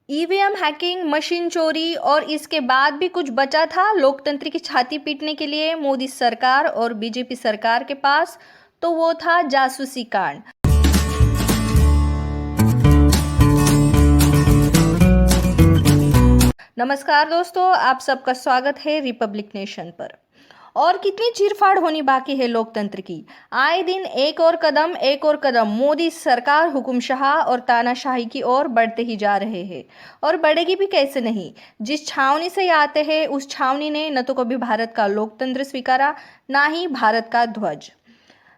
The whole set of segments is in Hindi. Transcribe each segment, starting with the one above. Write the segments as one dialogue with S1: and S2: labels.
S1: ईवीएम हैकिंग, मशीन चोरी और इसके बाद भी कुछ बचा था लोकतंत्र की छाती पीटने के लिए मोदी सरकार और बीजेपी सरकार के पास, तो वो था जासूसी कांड। नमस्कार दोस्तों, आप सबका स्वागत है रिपब्लिक नेशन पर। और कितनी चीरफाड़ होनी बाकी है लोकतंत्र की। आए दिन एक और कदम मोदी सरकार हुकुमशाह और तानाशाही की ओर बढ़ते ही जा रहे हैं। और बढ़ेगी भी कैसे नहीं। जिस छावनी से ये आते हैं उस छावनी ने न तो कभी भारत का लोकतंत्र स्वीकारा, ना ही भारत का ध्वज।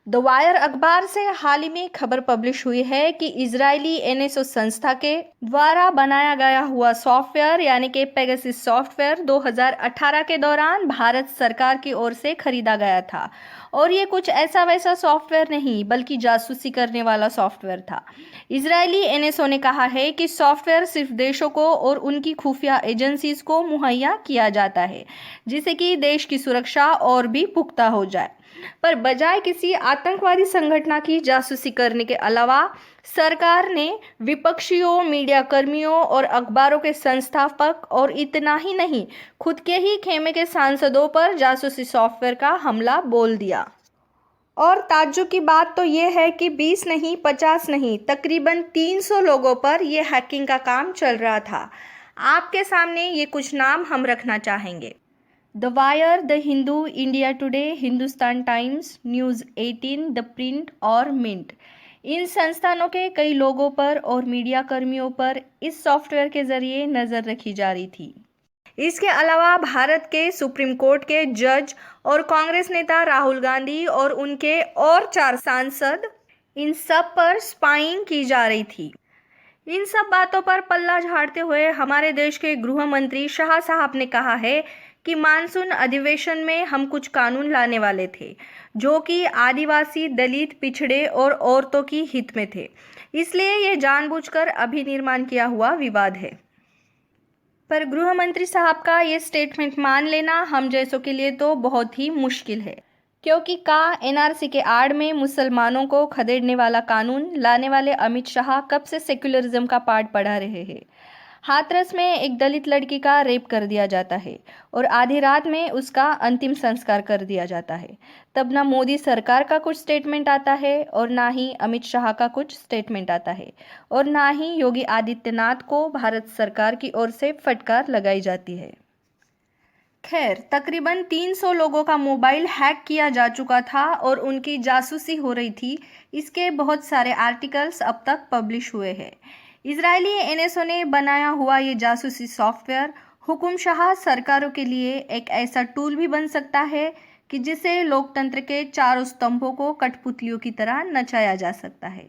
S1: द वायर अखबार से हाल ही में खबर पब्लिश हुई है कि इजरायली एनएसओ संस्था के द्वारा बनाया गया हुआ सॉफ्टवेयर यानी कि पेगासस सॉफ्टवेयर 2018 के दौरान भारत सरकार की ओर से खरीदा गया था। और ये कुछ ऐसा वैसा सॉफ्टवेयर नहीं बल्कि जासूसी करने वाला सॉफ्टवेयर था। इजरायली एनएसओ ने कहा है कि सॉफ्टवेयर सिर्फ देशों को और उनकी खुफिया एजेंसीज को मुहैया किया जाता है, जिससे कि देश की सुरक्षा और भी पुख्ता हो जाए। पर बजाय किसी आतंकवादी संगठन की जासूसी करने के अलावा सरकार ने विपक्षियों, मीडिया कर्मियों और अखबारों के संस्थापक और इतना ही नहीं, खुद के ही खेमे के सांसदों पर जासूसी सॉफ्टवेयर का हमला बोल दिया। और ताज्जुब की बात तो यह है कि 20 नहीं, 50 नहीं, तकरीबन 300 लोगों पर यह हैकिंग का काम चल रहा था। आपके सामने ये कुछ नाम हम रखना चाहेंगे। The wire, the Hindu, India today, Hindustan times, news 18, the print और मिंट। इन संस्थानों के कई लोगों पर और मीडिया कर्मियों पर इस सॉफ्टवेयर के जरिए नज़र रखी जा रही थी। इसके अलावा भारत के सुप्रीम कोर्ट के जज और कांग्रेस नेता राहुल गांधी और उनके और 4 सांसद, इन सब पर स्पाइंग की जा रही थी। इन सब बातों पर पल्ला झाड़ते हुए हमारे देश के गृह मंत्री शाह साहब ने कहा है कि मानसून अधिवेशन में हम कुछ कानून लाने वाले थे जो कि आदिवासी, दलित, पिछड़े और औरतों की हित में थे। इसलिए ये जानबूझकर अभिनिर्माण किया हुआ विवाद है। पर गृह मंत्री साहब का ये स्टेटमेंट मान लेना हम जैसों के लिए तो बहुत ही मुश्किल है, क्योंकि एनआरसी के आड़ में मुसलमानों को खदेड़ने वाला कानून लाने वाले अमित शाह कब से सेक्युलरिज्म का पाठ पढ़ा रहे हैं। हाथरस में एक दलित लड़की का रेप कर दिया जाता है और आधी रात में उसका अंतिम संस्कार कर दिया जाता है। तब ना मोदी सरकार का कुछ स्टेटमेंट आता है और ना ही अमित शाह का कुछ स्टेटमेंट आता है और ना ही योगी आदित्यनाथ को भारत सरकार की ओर से फटकार लगाई जाती है। खैर, तकरीबन 300 लोगों का मोबाइल हैक किया जा चुका था और उनकी जासूसी हो रही थी। इसके बहुत सारे आर्टिकल्स अब तक पब्लिश हुए हैं। इजरायली एनएसओ ने बनाया हुआ ये जासूसी सॉफ्टवेयर हुकुमशाह सरकारों के लिए एक ऐसा टूल भी बन सकता है कि जिसे लोकतंत्र के चारों स्तंभों को कठपुतलियों की तरह नचाया जा सकता है।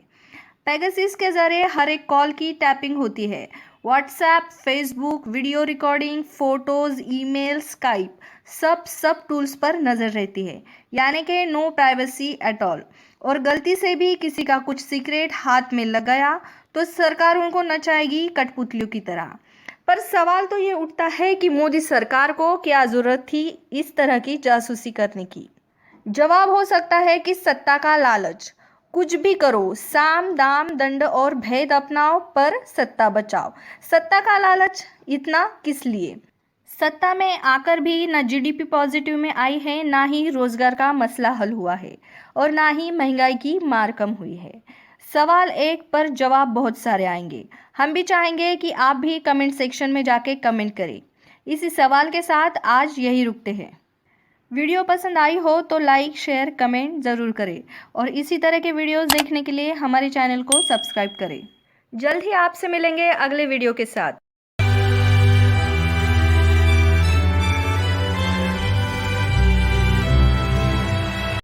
S1: पेगासस के जरिए हर एक कॉल की टैपिंग होती है। WhatsApp, Facebook, video recording, photos, email, Skype, सब टूल्स पर नज़र रहती है, यानी कि नो प्राइवेसी एट ऑल। और गलती से भी किसी का कुछ सीक्रेट हाथ में लग गया तो सरकार उनको नचाएगी कठपुतलियों की तरह। पर सवाल तो ये उठता है कि मोदी सरकार को क्या ज़रूरत थी इस तरह की जासूसी करने की। जवाब हो सकता है कि सत्ता का लालच। कुछ भी करो, साम दाम दंड और भेद अपनाओ पर सत्ता बचाओ। सत्ता का लालच इतना किस लिए। सत्ता में आकर भी ना जीडीपी पॉजिटिव में आई है, ना ही रोजगार का मसला हल हुआ है और ना ही महंगाई की मार कम हुई है। सवाल एक पर जवाब बहुत सारे आएंगे। हम भी चाहेंगे कि आप भी कमेंट सेक्शन में जाके कमेंट करें। इसी सवाल के साथ आज यही रुकते हैं। वीडियो पसंद आई हो तो लाइक, शेयर, कमेंट ज़रूर करें और इसी तरह के वीडियोस देखने के लिए हमारे चैनल को सब्सक्राइब करें। जल्द ही आपसे मिलेंगे अगले वीडियो के साथ।